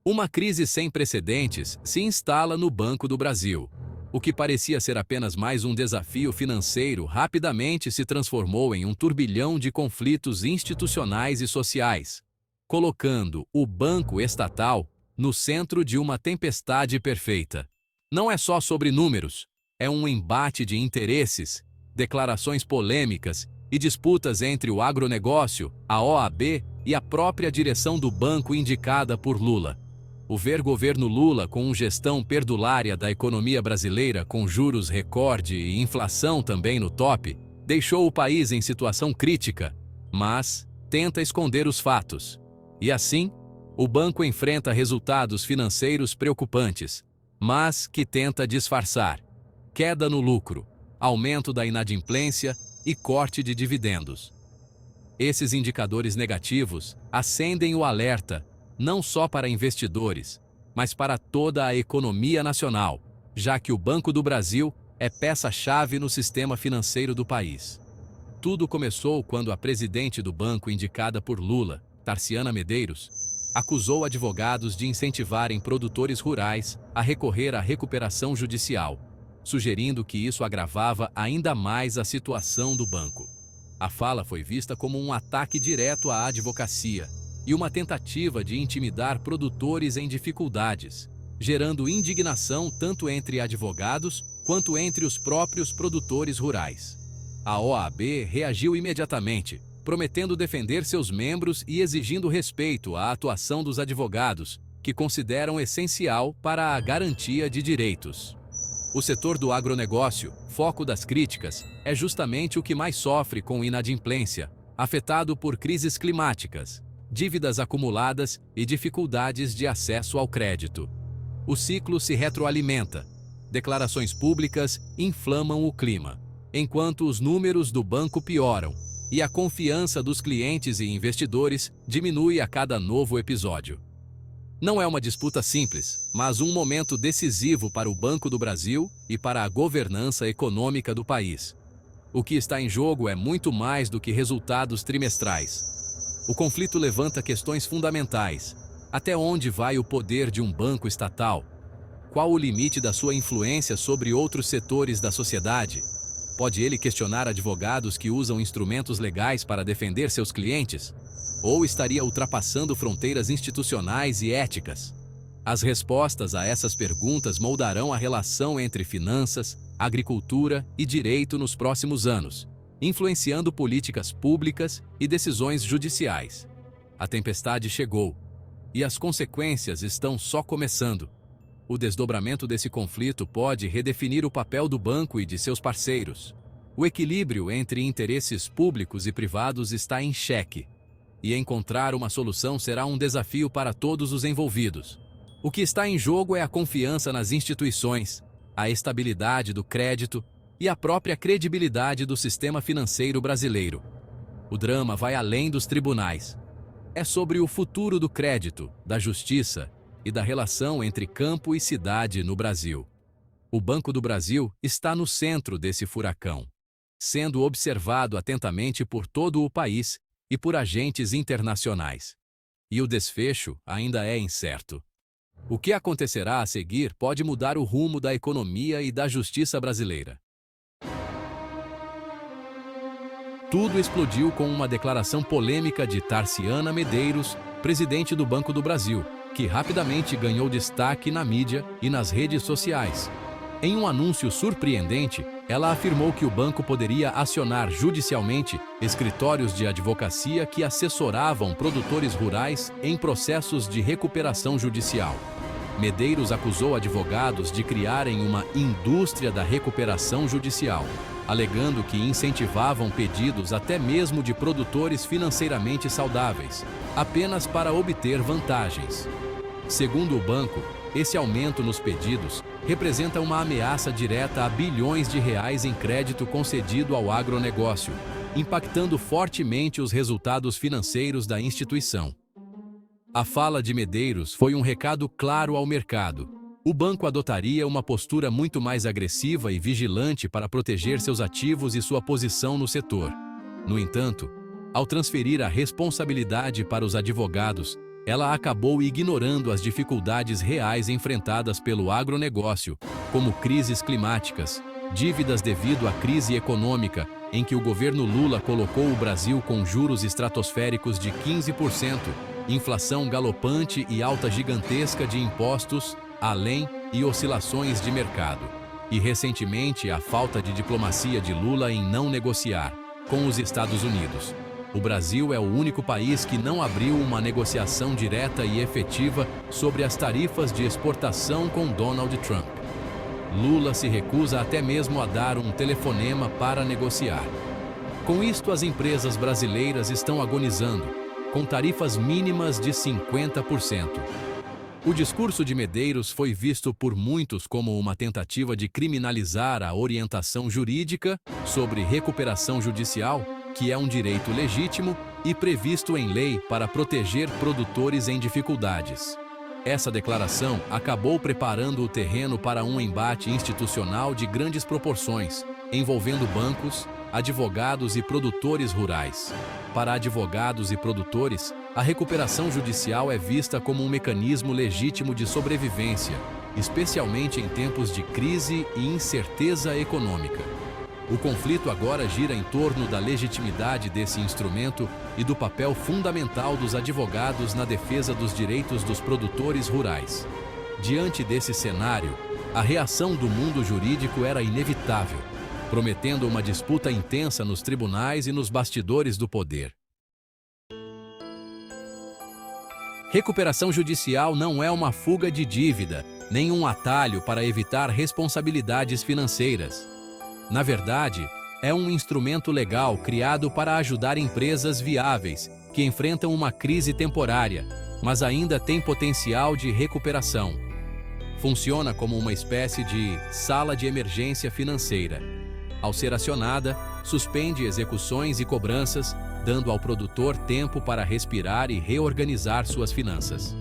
Uma crise sem precedentes se instala no Banco do Brasil. O que parecia ser apenas mais um desafio financeiro rapidamente se transformou em um turbilhão de conflitos institucionais e sociais, colocando o banco estatal no centro de uma tempestade perfeita. Não é só sobre números, é um embate de interesses, declarações polêmicas e disputas entre o agronegócio, a OAB e a própria direção do banco indicada por Lula. O ver governo Lula com gestão perdulária da economia brasileira com juros recorde e inflação também no top, deixou o país em situação crítica, mas tenta esconder os fatos. E assim, o banco enfrenta resultados financeiros preocupantes, mas que tenta disfarçar: queda no lucro, aumento da inadimplência e corte de dividendos. Esses indicadores negativos acendem o alerta, não só para investidores, mas para toda a economia nacional, já que o Banco do Brasil é peça-chave no sistema financeiro do país. Tudo começou quando a presidente do banco indicada por Lula, Tarciana Medeiros, acusou advogados de incentivarem produtores rurais a recorrer à recuperação judicial, sugerindo que isso agravava ainda mais a situação do banco. A fala foi vista como um ataque direto à advocacia e uma tentativa de intimidar produtores em dificuldades, gerando indignação tanto entre advogados quanto entre os próprios produtores rurais. A OAB reagiu imediatamente, prometendo defender seus membros e exigindo respeito à atuação dos advogados, que consideram essencial para a garantia de direitos. O setor do agronegócio, foco das críticas, é justamente o que mais sofre com inadimplência, afetado por crises climáticas, dívidas acumuladas e dificuldades de acesso ao crédito. O ciclo se retroalimenta. Declarações públicas inflamam o clima, enquanto os números do banco pioram e a confiança dos clientes e investidores diminui a cada novo episódio. Não é uma disputa simples, mas um momento decisivo para o Banco do Brasil e para a governança econômica do país. O que está em jogo é muito mais do que resultados trimestrais. O conflito levanta questões fundamentais. Até onde vai o poder de um banco estatal? Qual o limite da sua influência sobre outros setores da sociedade? Pode ele questionar advogados que usam instrumentos legais para defender seus clientes? Ou estaria ultrapassando fronteiras institucionais e éticas? As respostas a essas perguntas moldarão a relação entre finanças, agricultura e direito nos próximos anos, influenciando políticas públicas e decisões judiciais. A tempestade chegou, e as consequências estão só começando. O desdobramento desse conflito pode redefinir o papel do banco e de seus parceiros. O equilíbrio entre interesses públicos e privados está em xeque, e encontrar uma solução será um desafio para todos os envolvidos. O que está em jogo é a confiança nas instituições, a estabilidade do crédito e a própria credibilidade do sistema financeiro brasileiro. O drama vai além dos tribunais. É sobre o futuro do crédito, da justiça e da relação entre campo e cidade no Brasil. O Banco do Brasil está no centro desse furacão, sendo observado atentamente por todo o país e por agentes internacionais. E o desfecho ainda é incerto. O que acontecerá a seguir pode mudar o rumo da economia e da justiça brasileira. Tudo explodiu com uma declaração polêmica de Tarciana Medeiros, presidente do Banco do Brasil, que rapidamente ganhou destaque na mídia e nas redes sociais. Em um anúncio surpreendente, ela afirmou que o banco poderia acionar judicialmente escritórios de advocacia que assessoravam produtores rurais em processos de recuperação judicial. Medeiros acusou advogados de criarem uma indústria da recuperação judicial, alegando que incentivavam pedidos até mesmo de produtores financeiramente saudáveis, apenas para obter vantagens. Segundo o banco, esse aumento nos pedidos representa uma ameaça direta a bilhões de reais em crédito concedido ao agronegócio, impactando fortemente os resultados financeiros da instituição. A fala de Medeiros foi um recado claro ao mercado. O banco adotaria uma postura muito mais agressiva e vigilante para proteger seus ativos e sua posição no setor. No entanto, ao transferir a responsabilidade para os advogados, ela acabou ignorando as dificuldades reais enfrentadas pelo agronegócio, como crises climáticas, dívidas devido à crise econômica, em que o governo Lula colocou o Brasil com juros estratosféricos de 15%, inflação galopante e alta gigantesca de impostos, além e oscilações de mercado. E recentemente a falta de diplomacia de Lula em não negociar com os Estados Unidos. O Brasil é o único país que não abriu uma negociação direta e efetiva sobre as tarifas de exportação com Donald Trump. Lula se recusa até mesmo a dar um telefonema para negociar. Com isto, as empresas brasileiras estão agonizando, com tarifas mínimas de 50%. O discurso de Medeiros foi visto por muitos como uma tentativa de criminalizar a orientação jurídica sobre recuperação judicial, que é um direito legítimo e previsto em lei para proteger produtores em dificuldades. Essa declaração acabou preparando o terreno para um embate institucional de grandes proporções, envolvendo bancos, advogados e produtores rurais. Para advogados e produtores, a recuperação judicial é vista como um mecanismo legítimo de sobrevivência, especialmente em tempos de crise e incerteza econômica. O conflito agora gira em torno da legitimidade desse instrumento e do papel fundamental dos advogados na defesa dos direitos dos produtores rurais. Diante desse cenário, a reação do mundo jurídico era inevitável, prometendo uma disputa intensa nos tribunais e nos bastidores do poder. Recuperação judicial não é uma fuga de dívida, nem um atalho para evitar responsabilidades financeiras. Na verdade, é um instrumento legal criado para ajudar empresas viáveis que enfrentam uma crise temporária, mas ainda têm potencial de recuperação. Funciona como uma espécie de sala de emergência financeira. Ao ser acionada, suspende execuções e cobranças, dando ao produtor tempo para respirar e reorganizar suas finanças.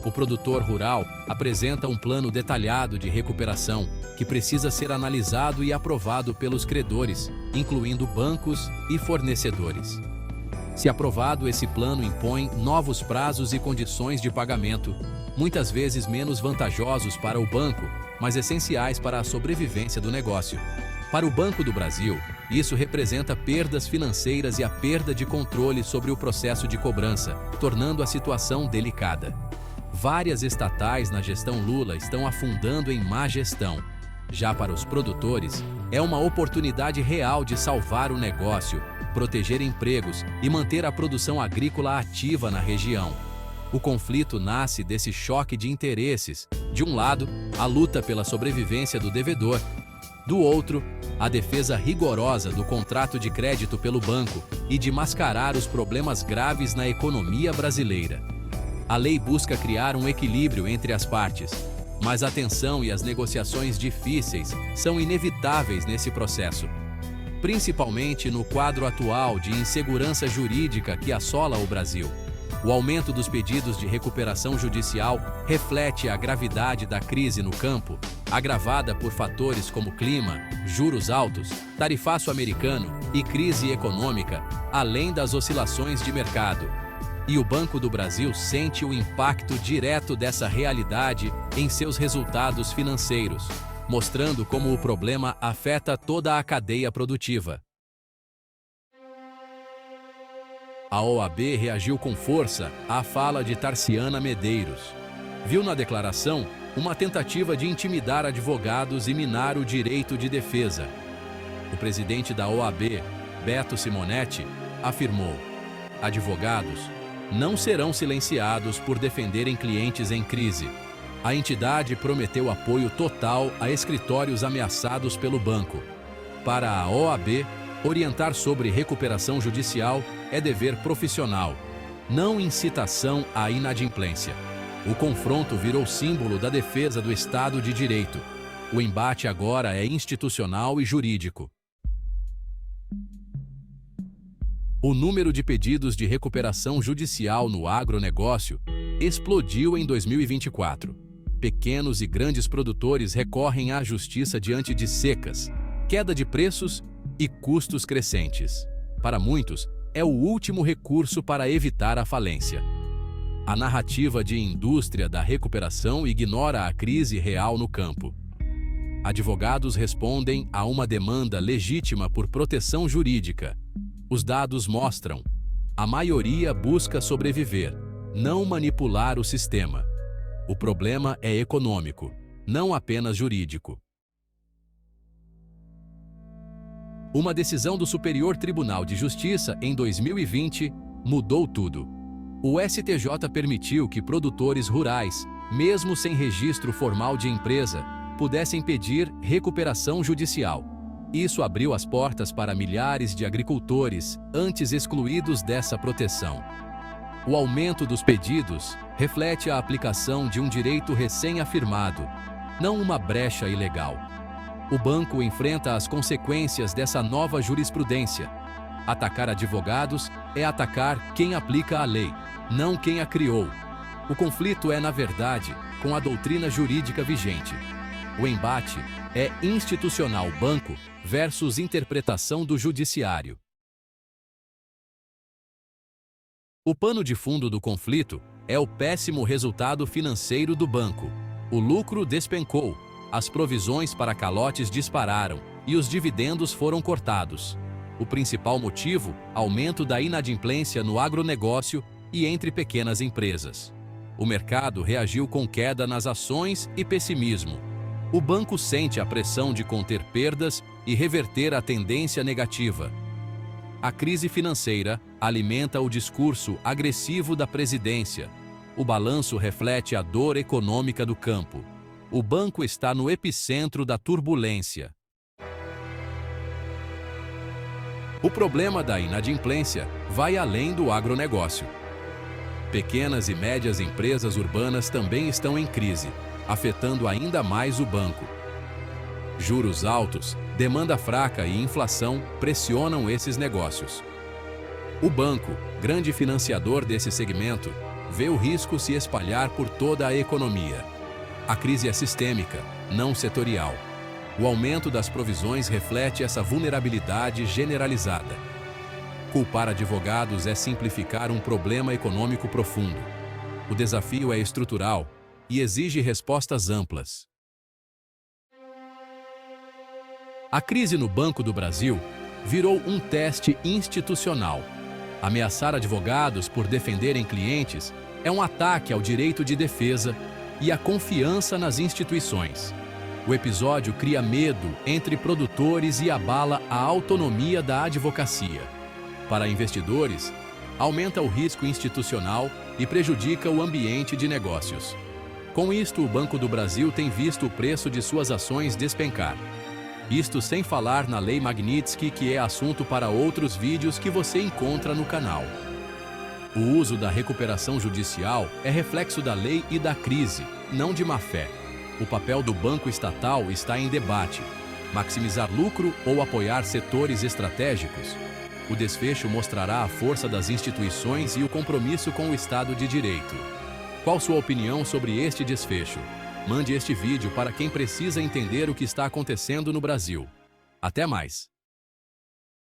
O produtor rural apresenta um plano detalhado de recuperação que precisa ser analisado e aprovado pelos credores, incluindo bancos e fornecedores. Se aprovado, esse plano impõe novos prazos e condições de pagamento, muitas vezes menos vantajosos para o banco, mas essenciais para a sobrevivência do negócio. Para o Banco do Brasil, isso representa perdas financeiras e a perda de controle sobre o processo de cobrança, tornando a situação delicada. Várias estatais na gestão Lula estão afundando em má gestão. Já para os produtores, é uma oportunidade real de salvar o negócio, proteger empregos e manter a produção agrícola ativa na região. O conflito nasce desse choque de interesses. De um lado, a luta pela sobrevivência do devedor. Do outro, a defesa rigorosa do contrato de crédito pelo banco e de mascarar os problemas graves na economia brasileira. A lei busca criar um equilíbrio entre as partes, mas a tensão e as negociações difíceis são inevitáveis nesse processo, principalmente no quadro atual de insegurança jurídica que assola o Brasil. O aumento dos pedidos de recuperação judicial reflete a gravidade da crise no campo, agravada por fatores como clima, juros altos, tarifaço americano e crise econômica, além das oscilações de mercado. E o Banco do Brasil sente o impacto direto dessa realidade em seus resultados financeiros, mostrando como o problema afeta toda a cadeia produtiva. A OAB reagiu com força à fala de Tarciana Medeiros. Viu na declaração uma tentativa de intimidar advogados e minar o direito de defesa. O presidente da OAB, Beto Simonetti, afirmou: advogados não serão silenciados por defenderem clientes em crise. A entidade prometeu apoio total a escritórios ameaçados pelo banco. Para a OAB, orientar sobre recuperação judicial é dever profissional, não incitação à inadimplência. O confronto virou símbolo da defesa do Estado de Direito. O embate agora é institucional e jurídico. O número de pedidos de recuperação judicial no agronegócio explodiu em 2024. Pequenos e grandes produtores recorrem à justiça diante de secas, queda de preços e custos crescentes. Para muitos, é o último recurso para evitar a falência. A narrativa de indústria da recuperação ignora a crise real no campo. Advogados respondem a uma demanda legítima por proteção jurídica. Os dados mostram: a maioria busca sobreviver, não manipular o sistema. O problema é econômico, não apenas jurídico. Uma decisão do Superior Tribunal de Justiça em 2020 mudou tudo. O STJ permitiu que produtores rurais, mesmo sem registro formal de empresa, pudessem pedir recuperação judicial. Isso abriu as portas para milhares de agricultores, antes excluídos dessa proteção. O aumento dos pedidos reflete a aplicação de um direito recém-afirmado, não uma brecha ilegal. O banco enfrenta as consequências dessa nova jurisprudência. Atacar advogados é atacar quem aplica a lei, não quem a criou. O conflito é, na verdade, com a doutrina jurídica vigente. O embate é institucional banco versus interpretação do judiciário. O pano de fundo do conflito é o péssimo resultado financeiro do banco. O lucro despencou, as provisões para calotes dispararam e os dividendos foram cortados. O principal motivo, aumento da inadimplência no agronegócio e entre pequenas empresas. O mercado reagiu com queda nas ações e pessimismo. O banco sente a pressão de conter perdas e reverter a tendência negativa. A crise financeira alimenta o discurso agressivo da presidência. O balanço reflete a dor econômica do campo. O banco está no epicentro da turbulência. O problema da inadimplência vai além do agronegócio. Pequenas e médias empresas urbanas também estão em crise, afetando ainda mais o banco. Juros altos, demanda fraca e inflação pressionam esses negócios. O banco, grande financiador desse segmento, vê o risco se espalhar por toda a economia. A crise é sistêmica, não setorial. O aumento das provisões reflete essa vulnerabilidade generalizada. Culpar advogados é simplificar um problema econômico profundo. O desafio é estrutural e exige respostas amplas. A crise no Banco do Brasil virou um teste institucional. Ameaçar advogados por defenderem clientes é um ataque ao direito de defesa e à confiança nas instituições. O episódio cria medo entre produtores e abala a autonomia da advocacia. Para investidores, aumenta o risco institucional e prejudica o ambiente de negócios. Com isto, o Banco do Brasil tem visto o preço de suas ações despencar. Isto sem falar na Lei Magnitsky, que é assunto para outros vídeos que você encontra no canal. O uso da recuperação judicial é reflexo da lei e da crise, não de má-fé. O papel do banco estatal está em debate. Maximizar lucro ou apoiar setores estratégicos? O desfecho mostrará a força das instituições e o compromisso com o Estado de Direito. Qual sua opinião sobre este desfecho? Mande este vídeo para quem precisa entender o que está acontecendo no Brasil. Até mais!